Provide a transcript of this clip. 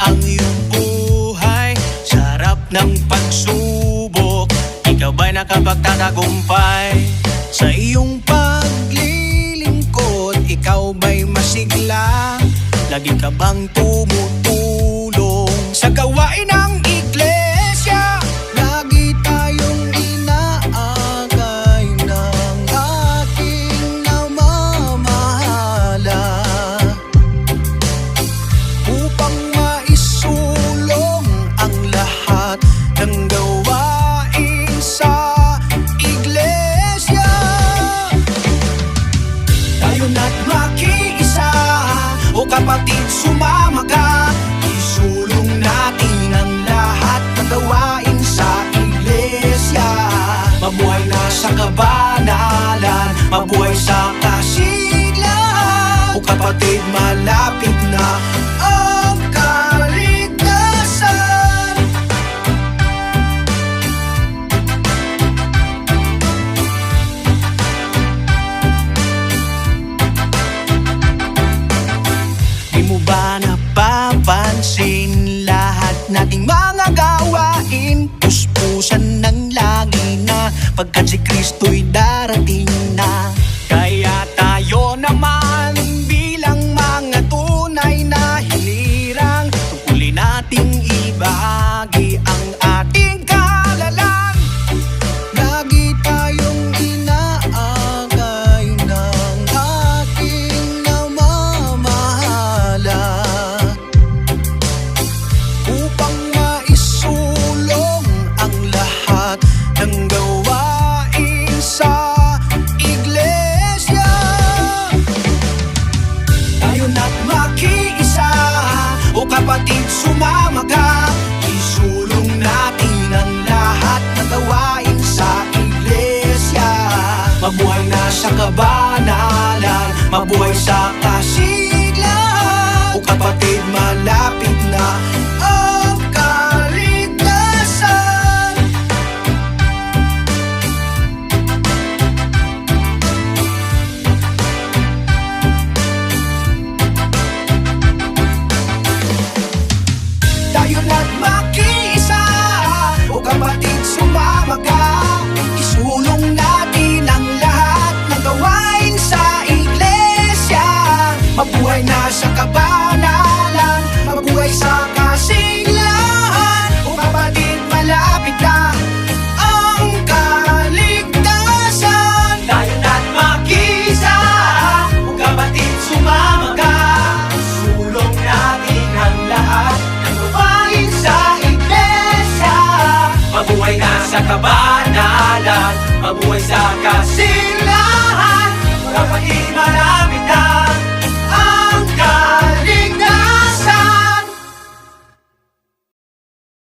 ang iyong buhay sa harap ng pagsubok. Ikaw ba'y nakapagtatagumpay sa iyong paglilingkod? Ikaw ba'y masigla? Lagi ka bang tumutulong sa gawain ng iglesia? Lagi tayong inaakay ng ating namamahala upang maisulong ang lahat ng gawain sa iglesia. Tayo na't makiisa, o kapatid, sumama ka. Isulong natin ang lahat ng gawain sa iglesia. Mabuhay na sa kabanalan, mabuhay sa kasiglahan. O kapatid, malapit na ang kaligtasan. Di mo ba napapansin lahat nating mga gawain? Puspusan ng lagi na pagkat si Kristo'y darating na. Kaya tayo naman bilang mga tunay na hinirang, tungkulin nating ibahagi ang ating kaalalan. Lagi tayong inaakay ng ating namamahala upang maisulong ang lahat ng gawain sa iglesia. Tayo na't makiisa, o kapatid, sumama ka. Isulong natin ang lahat ng gawain sa iglesia. Mabuhay na sa kabanalan, mabuhay sa kasiglahan. O kapatid, malapit na ang kaligtasan. Tayo na't makiisa, o kapatid, sumama ka. Isulong natin ang lahat ng gawain sa iglesia. Mabuhay na sa kabanalan, mabuhay sa kasiglahan. O kapatid, malapit na ang kaligtasan. Tayo na't makiisa, o kapatid, sumama ka. Isulong natin ang lahat ng gawain sa iglesia. Mabuhay na sa kabanalan, mabuhay sa kasiglahan. O kapatid, malapit